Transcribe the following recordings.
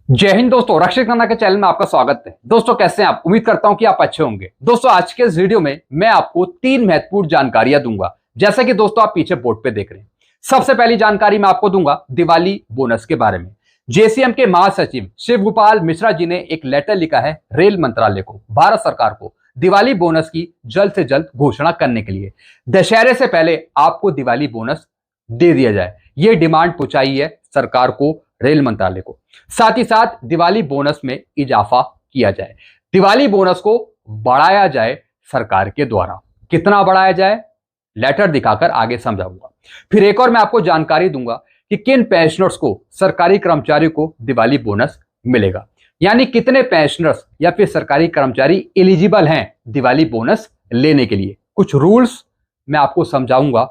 जय हिंद दोस्तों, रक्षित खन्ना के चैनल में आपका स्वागत है। दोस्तों कैसे हैं आप? उम्मीद करता हूं कि आप अच्छे होंगे। दोस्तों आज के इस वीडियो में मैं आपको 3 महत्वपूर्ण जानकारियां दूंगा, जैसा कि दोस्तों आप पीछे बोर्ड पे देख रहे हैं। सबसे पहली जानकारी मैं आपको दूंगा दिवाली बोनस के बारे में। जेसीएम के महासचिव शिव गोपाल मिश्रा जी ने एक लेटर लिखा है रेल मंत्रालय को, भारत सरकार को, दिवाली बोनस की जल्द से जल्द घोषणा करने के लिए। दशहरे से पहले आपको दिवाली बोनस दे दिया जाए, यह डिमांड पहुंचाई है सरकार को, रेल मंत्रालय को। साथ ही साथ दिवाली बोनस में इजाफा किया जाए, दिवाली बोनस को बढ़ाया जाए सरकार के द्वारा। कितना बढ़ाया जाए, लेटर दिखाकर आगे समझाऊंगा। फिर एक और मैं आपको जानकारी दूंगा कि किन पेंशनर्स को, सरकारी कर्मचारियों को दिवाली बोनस मिलेगा, यानी कितने पेंशनर्स या फिर सरकारी कर्मचारी एलिजिबल हैं दिवाली बोनस लेने के लिए। कुछ रूल्स मैं आपको समझाऊंगा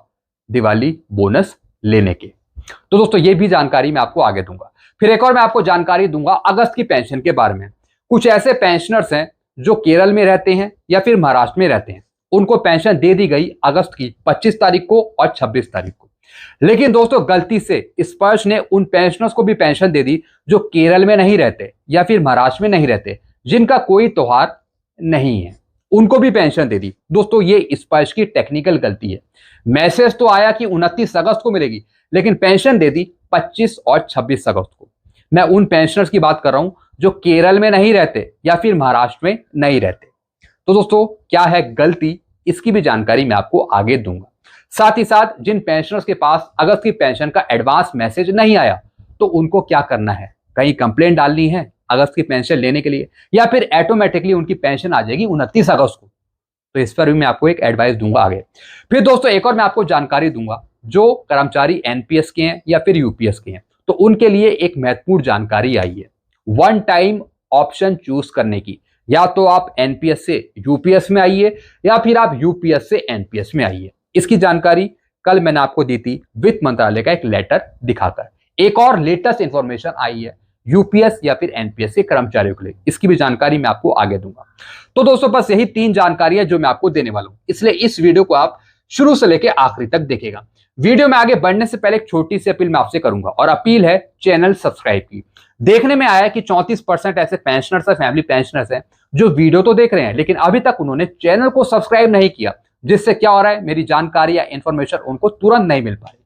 दिवाली बोनस लेने के। तो दोस्तों ये भी जानकारी मैं आपको आगे दूंगा। फिर एक और मैं आपको जानकारी दूंगा अगस्त की पेंशन के बारे में। कुछ ऐसे पेंशनर्स हैं जो केरल में रहते हैं या फिर महाराष्ट्र में रहते हैं, उनको पेंशन दे दी गई अगस्त की 25 तारीख को और 26 तारीख को। लेकिन दोस्तों गलती से स्पर्श ने उन पेंशनर्स को भी पेंशन दे दी जो केरल में नहीं रहते या फिर महाराष्ट्र में नहीं रहते, जिनका कोई त्योहार नहीं है, उनको भी पेंशन दे दी। दोस्तों ये स्पर्श की टेक्निकल गलती है। मैसेज तो आया कि 29 अगस्त को मिलेगी, लेकिन पेंशन दे दी 25 और 26 अगस्त को। मैं उन पेंशनर्स की बात कर रहा हूं जो केरल में नहीं रहते या फिर महाराष्ट्र में नहीं रहते। तो दोस्तों क्या है गलती, इसकी भी जानकारी मैं आपको आगे दूंगा। साथ ही साथ जिन पेंशनर्स के पास अगस्त की पेंशन का एडवांस मैसेज नहीं आया, तो उनको क्या करना है, कहीं कंप्लेंट डालनी है अगस्त की पेंशन लेने के लिए, या फिर ऑटोमेटिकली उनकी पेंशन आ जाएगी 29 अगस्त को। तो इस पर भी मैं आपको एक एडवाइस दूंगा आगे। फिर दोस्तों एक और मैं आपको जानकारी दूंगा जो कर्मचारी एनपीएस के हैं या फिर यूपीएस के हैं, तो उनके लिए एक महत्वपूर्ण जानकारी आई है वन टाइम ऑप्शन चूज करने की। या तो आप एनपीएस से यूपीएस में आइए या फिर आप यूपीएस से एनपीएस में आइए। इसकी जानकारी कल मैंने आपको दी थी वित्त मंत्रालय का एक लेटर दिखाकर। एक और लेटेस्ट इंफॉर्मेशन आई है यूपीएस या फिर एनपीएस के कर्मचारियों के लिए, इसकी भी जानकारी मैं आपको आगे दूंगा। तो दोस्तों बस यही 3 जानकारियां जो मैं आपको देने वाला हूं, इसलिए इस वीडियो को आप शुरू से लेकर आखिरी तक देखेगा। वीडियो में आगे बढ़ने से पहले एक छोटी सी अपील मैं आपसे करूंगा, और अपील है चैनल सब्सक्राइब की। देखने में आया कि 34% ऐसे पेंशनर्स है, फैमिली पेंशनर्स हैं जो वीडियो तो देख रहे हैं लेकिन अभी तक उन्होंने चैनल को सब्सक्राइब नहीं किया, जिससे क्या हो रहा है, मेरी जानकारी या इंफॉर्मेशन उनको तुरंत नहीं मिल पा रही।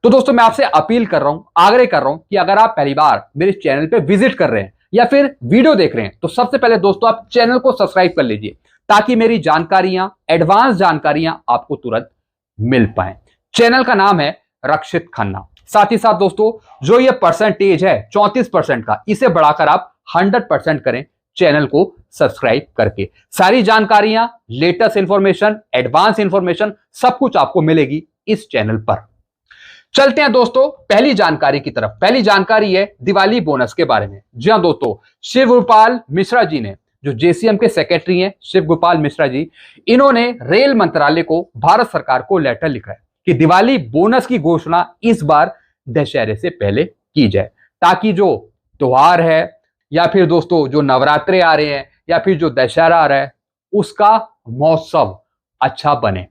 तो दोस्तों मैं आपसे अपील कर रहा हूं, आग्रह कर रहा हूं कि अगर आप पहली बार मेरे चैनल पे विजिट कर रहे हैं या फिर वीडियो देख रहे हैं, तो सबसे पहले दोस्तों आप चैनल को सब्सक्राइब कर लीजिए, ताकि मेरी जानकारियां, एडवांस जानकारियां आपको तुरंत मिल पाए। चैनल का नाम है रक्षित खन्ना। साथ ही साथ दोस्तों जो ये परसेंटेज है 34% का, इसे बढ़ाकर आप 100% करें चैनल को सब्सक्राइब करके। सारी जानकारियां, लेटेस्ट इंफॉर्मेशन, एडवांस इंफॉर्मेशन, सब कुछ आपको मिलेगी इस चैनल पर। चलते हैं दोस्तों पहली जानकारी की तरफ। पहली जानकारी है दिवाली बोनस के बारे में। जी हां दोस्तों, शिव गोपाल मिश्रा जी ने, जो जेसीएम के सेक्रेटरी हैं, शिव गोपाल मिश्रा जी, इन्होंने रेल मंत्रालय को, भारत सरकार को लेटर लिखा है कि दिवाली बोनस की घोषणा इस बार दशहरे से पहले की जाए, ताकि जो त्योहार है या फिर दोस्तों जो नवरात्रे आ रहे हैं या फिर जो दशहरा आ रहा है, उसका महोत्सव अच्छा बने।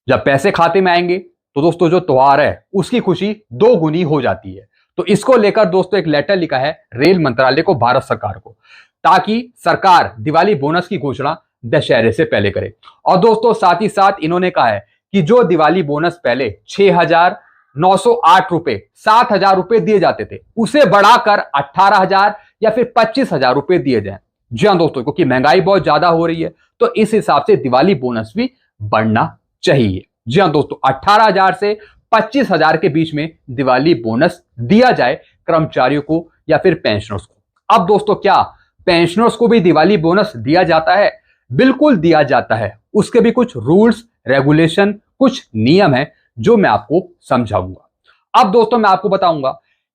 जब पैसे खाते में आएंगे तो दोस्तों जो त्योहार है उसकी खुशी 2 गुनी हो जाती है। तो इसको लेकर दोस्तों एक लेटर लिखा है रेल मंत्रालय को, भारत सरकार को, ताकि सरकार दिवाली बोनस की घोषणा दशहरे से पहले करे। और दोस्तों साथ ही साथ इन्होंने कहा है कि जो दिवाली बोनस पहले 6,908 रुपए, 7,000 रुपए दिए जाते थे, उसे बढ़ाकर 18,000 या फिर 25,000 रुपए दिए जाए। जी हां दोस्तों, क्योंकि महंगाई बहुत ज्यादा हो रही है, तो इस हिसाब से दिवाली बोनस भी बढ़ना चाहिए। जी हां दोस्तों, 18,000 से 25,000 के बीच में दिवाली बोनस दिया जाए कर्मचारियों को या फिर पेंशनर्स को। अब दोस्तों क्या पेंशनर्स को भी दिवाली बोनस दिया जाता है? बिल्कुल दिया जाता है। उसके भी कुछ रूल्स, रेगुलेशन, कुछ नियम है जो मैं आपको समझाऊंगा। अब दोस्तों मैं आपको बताऊंगा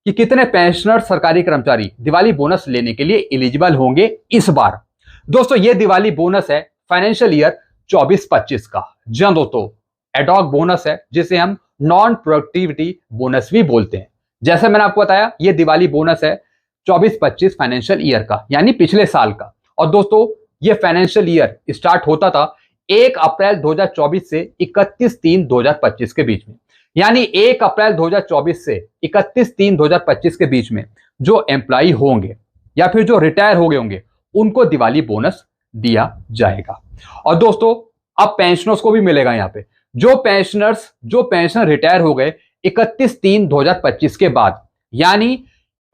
कि कितने पेंशनर, सरकारी कर्मचारी दिवाली बोनस लेने के लिए एलिजिबल होंगे इस बार। दोस्तों ये दिवाली बोनस है फाइनेंशियल ईयर 24-25 का। जी हां दोस्तों, एडॉक बोनस है, जिसे हम नॉन प्रोडक्टिविटी बोनस भी बोलते हैं। जैसे मैंने आपको बताया, ये दिवाली बोनस है 24-25 फाइनेंशियल ईयर का, यानी पिछले साल का। और दोस्तों ये फाइनेंशियल ईयर स्टार्ट होता था 1 अप्रैल 2024 से 31/3/2025 के बीच में। यानी 1 अप्रैल 2024 से 31/3/2025 के बीच में जो एम्प्लॉई होंगे, या फिर जो रिटायर हो गए होंगे उनको दिवाली बोनस दिया जाएगा। और दोस्तों अब पेंशनर्स को भी मिलेगा। यहाँ पे जो पेंशनर रिटायर हो गए 31/3/2025 के बाद, यानी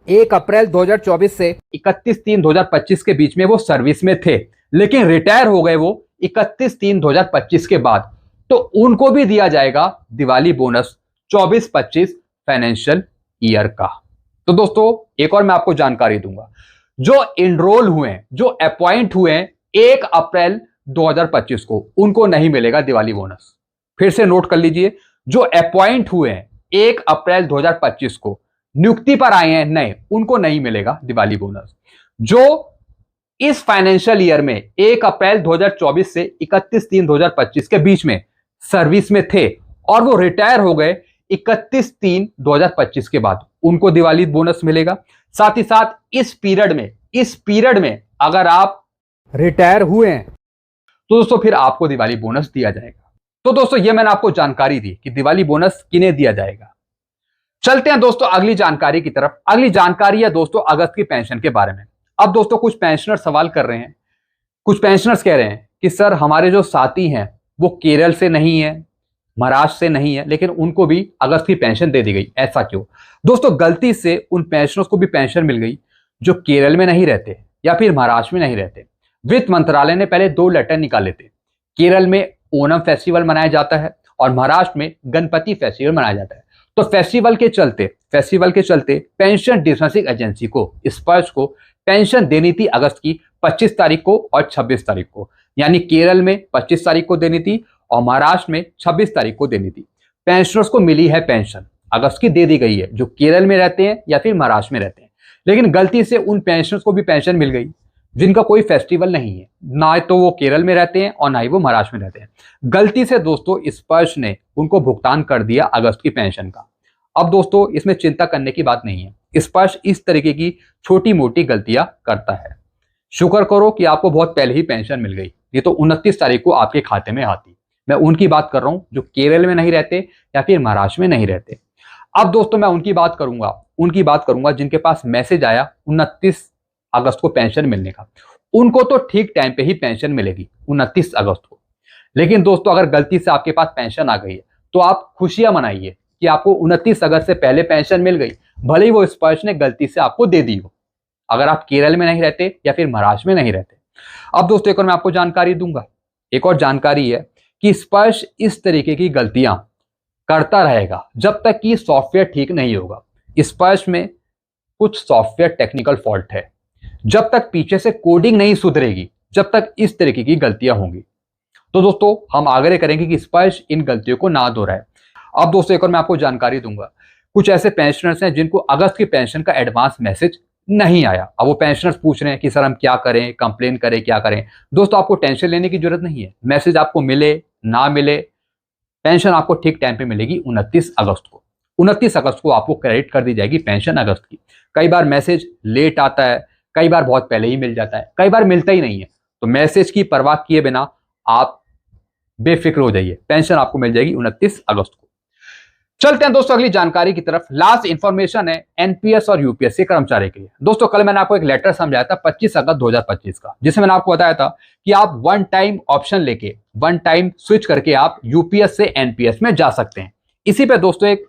1 अप्रैल 2024 से 31/3/2025 के बीच में वो सर्विस में थे लेकिन रिटायर हो गए वो 31/3/2025 के बाद, तो उनको भी दिया जाएगा दिवाली बोनस 24-25 फाइनेंशियल ईयर का। तो दोस्तों एक और मैं आपको जानकारी दूंगा, जो इनरोल हुए हैं, जो अपॉइंट हुए हैं 1 अप्रैल 2025 को, उनको नहीं मिलेगा दिवाली बोनस। फिर से नोट कर लीजिए, जो अपॉइंट हुए हैं 1 अप्रैल 2025 को, नियुक्ति पर आए हैं नए, उनको नहीं मिलेगा दिवाली बोनस। जो इस फाइनेंशियल ईयर में 1 अप्रैल 2024 से 31/3/2025 के बीच में सर्विस में थे और वो रिटायर हो गए 31/3/2025 के बाद, उनको दिवाली बोनस मिलेगा। साथ ही साथ इस पीरियड में अगर आप रिटायर हुए हैं तो दोस्तों फिर आपको दिवाली बोनस दिया जाएगा। तो दोस्तों ये मैंने आपको जानकारी दी कि दिवाली बोनस किन्हें दिया जाएगा। चलते हैं दोस्तों अगली जानकारी की तरफ। अगली जानकारी है दोस्तों अगस्त की पेंशन के बारे में। अब दोस्तों कुछ पेंशनर सवाल कर रहे हैं, कुछ पेंशनर्स कह रहे हैं कि सर हमारे जो साथी हैं वो केरल से नहीं है, महाराष्ट्र से नहीं है, लेकिन उनको भी अगस्त की पेंशन दे दी गई, ऐसा क्यों? दोस्तों गलती से उन पेंशनर्स को भी पेंशन मिल गई जो केरल में नहीं रहते या फिर महाराष्ट्र में नहीं रहते। वित्त मंत्रालय ने पहले 2 लेटर निकाले थे। केरल में ओणम फेस्टिवल मनाया जाता है और महाराष्ट्र में गणपति फेस्टिवल मनाया जाता है। तो फेस्टिवल के चलते पेंशन डिस्बर्सिंग एजेंसी को, स्पर्श को पेंशन देनी थी अगस्त की 25 तारीख को और 26 तारीख को, यानी केरल में 25 तारीख को देनी थी और महाराष्ट्र में 26 तारीख को देनी थी। पेंशनर्स को मिली है पेंशन, अगस्त की दे दी गई है, जो केरल में रहते हैं या फिर महाराष्ट्र में रहते हैं। लेकिन गलती से उन पेंशनर्स को भी पेंशन मिल गई जिनका कोई फेस्टिवल नहीं है, ना तो वो केरल में रहते हैं और ना ही वो महाराष्ट्र में रहते हैं। गलती से दोस्तों स्पर्श ने उनको भुगतान कर दिया अगस्त की पेंशन का। अब दोस्तों इसमें चिंता करने की बात नहीं है, स्पर्श इस तरीके की छोटी मोटी गलतियां करता है। शुक्र करो कि आपको बहुत पहले ही पेंशन मिल गई, ये तो 29 तारीख को आपके खाते में आती। मैं उनकी बात कर रहा हूं जो केरल में नहीं रहते या फिर महाराष्ट्र में नहीं रहते। अब दोस्तों मैं उनकी बात करूंगा जिनके पास मैसेज आया 29 अगस्त को पेंशन मिलने का। उनको तो ठीक टाइम पे ही पेंशन मिलेगी 29 अगस्त को। लेकिन दोस्तों अगर गलती से आपके पास पेंशन आ गई है तो आप खुशियां मनाइए कि आपको 29 अगस्त से पहले पेंशन मिल गई, भले ही वो स्पर्श ने गलती से आपको दे दी हो, अगर आप केरल में नहीं रहते या फिर महाराष्ट्र में नहीं रहते। अब दोस्तों एक और मैं आपको जानकारी दूंगा, एक और जानकारी है कि स्पर्श इस तरीके की गलतियां करता रहेगा जब तक कि सॉफ्टवेयर ठीक नहीं होगा। स्पर्श में कुछ सॉफ्टवेयर टेक्निकल फॉल्ट है, जब तक पीछे से कोडिंग नहीं सुधरेगी जब तक इस तरीके की गलतियां होंगी। तो दोस्तों हम आग्रह करेंगे कि स्पर्श इन गलतियों को ना दोहराए। अब दोस्तों एक और मैं आपको जानकारी दूंगा, कुछ ऐसे पेंशनर्स हैं जिनको अगस्त की पेंशन का एडवांस मैसेज नहीं आया। अब वो पेंशनर्स पूछ रहे हैं कि सर हम क्या करें, कंप्लेन करें, क्या करें? दोस्तों आपको टेंशन लेने की जरूरत नहीं है, मैसेज आपको मिले ना मिले, पेंशन आपको ठीक टाइम पे मिलेगी 29 अगस्त को। 29 अगस्त को आपको क्रेडिट कर दी जाएगी पेंशन अगस्त की। कई बार मैसेज लेट आता है, कई बार बहुत पहले ही मिल जाता है, कई बार मिलता ही नहीं है। तो मैसेज की परवाह किए बिना आप बेफिक्र हो जाइए, पेंशन आपको मिल जाएगी 29 अगस्त को। चलते हैं दोस्तों अगली जानकारी की तरफ। लास्ट इंफॉर्मेशन है एनपीएस और यूपीएससी कर्मचारी के लिए। दोस्तों कल मैंने आपको एक लेटर समझाया था 25 अगस्त 2025 का, जिसमें मैंने आपको बताया था कि आप वन टाइम ऑप्शन लेके, वन टाइम स्विच करके आप यूपीएस से एनपीएस में जा सकते हैं। इसी पे दोस्तों एक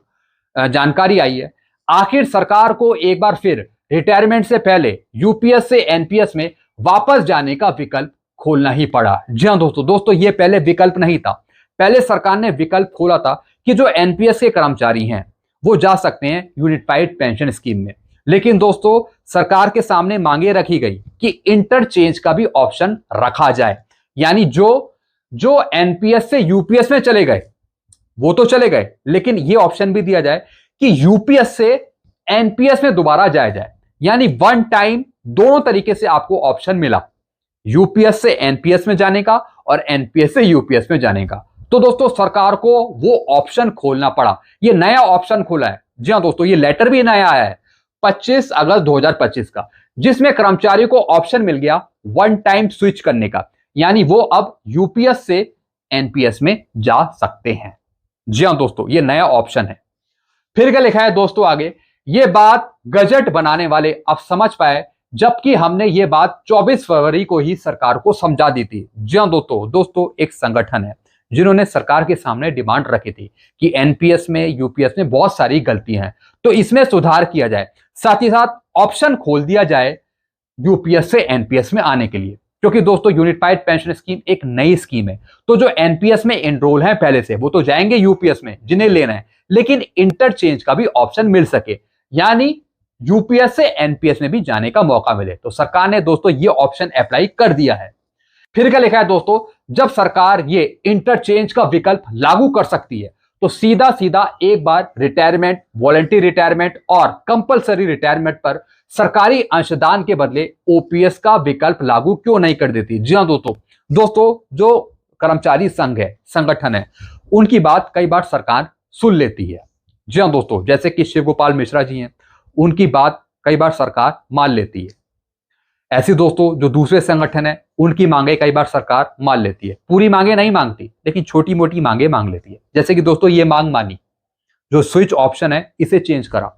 जानकारी आई है, आखिर सरकार को एक बार फिर रिटायरमेंट से पहले यूपीएस से एनपीएस में वापस जाने का विकल्प खोलना ही पड़ा। जी हाँ दोस्तों ये पहले विकल्प नहीं था। पहले सरकार ने विकल्प खोला था कि जो एनपीएस के कर्मचारी हैं वो जा सकते हैं यूनिफाइड पेंशन स्कीम में, लेकिन दोस्तों सरकार के सामने मांगे रखी गई कि इंटरचेंज का भी ऑप्शन रखा जाए, यानी जो एनपीएस से यूपीएस में चले गए वो तो चले गए, लेकिन ये ऑप्शन भी दिया जाए कि यूपीएस से एनपीएस में दोबारा जाया जाए, यानी वन टाइम दोनों तरीके से आपको ऑप्शन मिला, यूपीएस से एनपीएस में जाने का और एनपीएस से यूपीएस में जाने का। तो दोस्तों सरकार को वो ऑप्शन खोलना पड़ा, ये नया ऑप्शन खोला है। जी हाँ दोस्तों ये लेटर भी नया आया है 25 अगस्त 2025 का, जिसमें कर्मचारियों को ऑप्शन मिल गया वन टाइम स्विच करने का, यानी वो अब यूपीएस से एनपीएस में जा सकते हैं। जी हाँ दोस्तों ये नया ऑप्शन है। फिर क्या लिखा है दोस्तों आगे, ये बात गजट बनाने वाले अब समझ पाए जबकि हमने ये बात 24 फरवरी को ही सरकार को समझा दी थी। जी हाँ दोस्तों एक संगठन है जिन्होंने सरकार के सामने डिमांड रखी थी कि एनपीएस में, यूपीएस में बहुत सारी गलतियां हैं, तो इसमें सुधार किया जाए, साथ ही साथ ऑप्शन खोल दिया जाए यूपीएस से एनपीएस में आने के लिए। क्योंकि दोस्तों यूनिफाइड पेंशन स्कीम एक नई स्कीम है, तो जो एनपीएस में एनरोल है पहले से, वो तो जाएंगे यूपीएस में जिन्हें लेना है, लेकिन इंटरचेंज का भी ऑप्शन मिल सके, यानी यूपीएस से एनपीएस में भी जाने का मौका मिले। तो सरकार ने दोस्तों ये ऑप्शन अप्लाई कर दिया है। फिर क्या लिखा है दोस्तों, जब सरकार ये इंटरचेंज का विकल्प लागू कर सकती है तो सीधा सीधा एक बार रिटायरमेंट, वॉलंटरी रिटायरमेंट और कंपलसरी रिटायरमेंट पर सरकारी अंशदान के बदले ओपीएस का विकल्प लागू क्यों नहीं कर देती। जी हाँ दोस्तों जो कर्मचारी संघ है, संगठन है, उनकी बात कई बार सरकार सुन लेती है। जी हाँ दोस्तों, जैसे कि शिव गोपाल मिश्रा जी हैं, उनकी बात कई बार सरकार मान लेती है। ऐसे दोस्तों जो दूसरे संगठन है, उनकी मांगे कई बार सरकार मान लेती है। पूरी मांगे नहीं मांगती, लेकिन छोटी मोटी मांगे मांग लेती है। जैसे कि दोस्तों ये मांग मानी, जो स्विच ऑप्शन है इसे चेंज करा।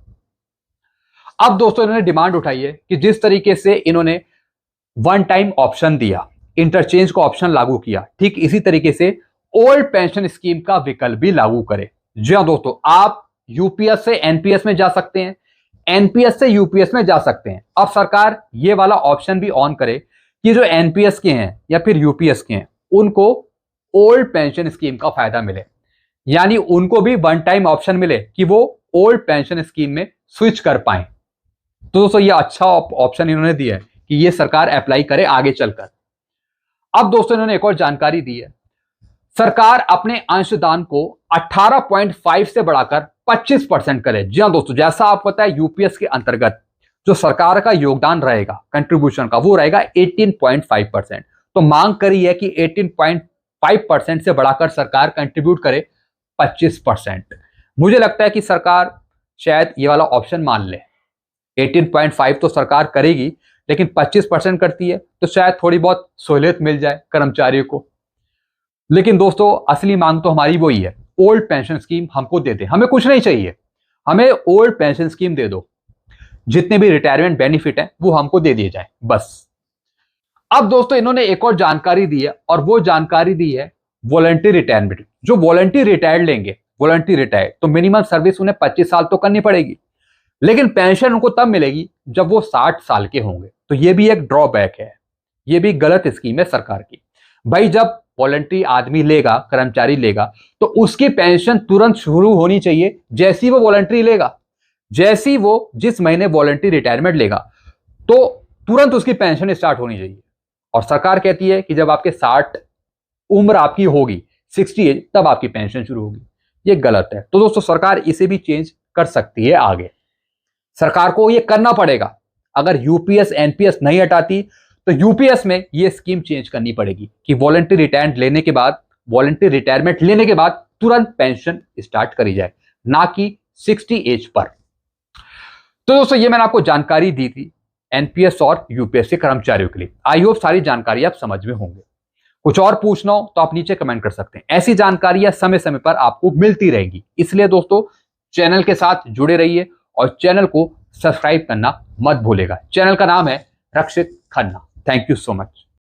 अब दोस्तों इन्होंने डिमांड उठाई है कि जिस तरीके से इन्होंने वन टाइम ऑप्शन दिया, इंटरचेंज का ऑप्शन लागू किया, ठीक इसी तरीके से ओल्ड पेंशन स्कीम का विकल्प भी लागू करे। जी हाँ दोस्तों, आप यूपीएस से एनपीएस में जा सकते हैं, एनपीएस से यूपीएस में जा सकते हैं। अब सरकार ये वाला ऑप्शन भी ऑन करे कि जो एनपीएस के हैं या फिर यूपीएस के हैं, उनको ओल्ड पेंशन स्कीम का फायदा मिले, यानी उनको भी वन टाइम ऑप्शन मिले कि वो ओल्ड पेंशन स्कीम में स्विच कर पाए। तो दोस्तों ये अच्छा ऑप्शन इन्होंने दिया है कि ये सरकार अप्लाई करे आगे चलकर। अब दोस्तों इन्होंने एक और जानकारी दी है, सरकार अपने अंशदान को 18.5 से बढ़ाकर 25% करे। जी हाँ दोस्तों, जैसा आपको पता है यूपीएस के अंतर्गत जो सरकार का योगदान रहेगा, कंट्रीब्यूशन का, वो रहेगा 18.5%। तो मांग करी है कि 18.5% से बढ़ाकर सरकार कंट्रीब्यूट करे 25%। मुझे लगता है कि सरकार शायद ये वाला ऑप्शन मान ले। 18.5 तो सरकार करेगी, लेकिन 25% करती है तो शायद थोड़ी बहुत सहूलियत मिल जाए कर्मचारियों को। लेकिन दोस्तों असली मांग तो हमारी वही है, ओल्ड पेंशन स्कीम हमको दे दे, हमें कुछ नहीं चाहिए, हमें ओल्ड पेंशन स्कीम दे दो, जितने भी रिटायरमेंट बेनिफिट हैं वो हमको दे दिए जाए बस। अब दोस्तों इन्होंने एक और जानकारी दी है, और वो जानकारी दी है वॉलंटरी रिटायरमेंट। जो वॉलंटरी रिटायर्ड लेंगे, वॉलंटरी रिटायर्ड, तो मिनिमम सर्विस उन्हें 25 साल तो करनी पड़ेगी, लेकिन पेंशन उनको तब मिलेगी जब वो 60 साल के होंगे। तो ये भी एक ड्रॉबैक है, ये भी गलत स्कीम है सरकार की। भाई जब वॉलंटरी आदमी लेगा, कर्मचारी लेगा, तो उसकी पेंशन तुरंत शुरू होनी चाहिए जैसी वो वॉलंटरी लेगा। जैसी वो जिस महीने वॉलंटरी रिटायरमेंट लेगा तो तुरंत उसकी पेंशन स्टार्ट होनी चाहिए। और सरकार कहती है कि जब आपके 60 उम्र आपकी होगी, 60 एज, तब आपकी पेंशन शुरू होगी। ये गलत है। तो दोस्तों सरकार इसे भी चेंज कर सकती है आगे, सरकार को ये करना पड़ेगा। अगर यूपीएस एनपीएस नहीं हटाती तो यूपीएस में ये स्कीम चेंज करनी पड़ेगी कि वॉलंटरी रिटायरमेंट लेने के बाद, वॉलंटरी रिटायरमेंट लेने के बाद तुरंत पेंशन स्टार्ट करी जाए, ना कि 60 एज पर। तो दोस्तों ये मैंने आपको जानकारी दी थी एनपीएस और यूपीएस के कर्मचारियों के लिए। आई होप सारी जानकारी आप समझ में होंगे। कुछ और पूछना हो तो आप नीचे कमेंट कर सकते हैं। ऐसी जानकारियां समय समय पर आपको मिलती रहेगी, इसलिए दोस्तों चैनल के साथ जुड़े रहिए और चैनल को सब्सक्राइब करना मत भूलेगा। चैनल का नाम है Rakshit Khanna. Thank you so much.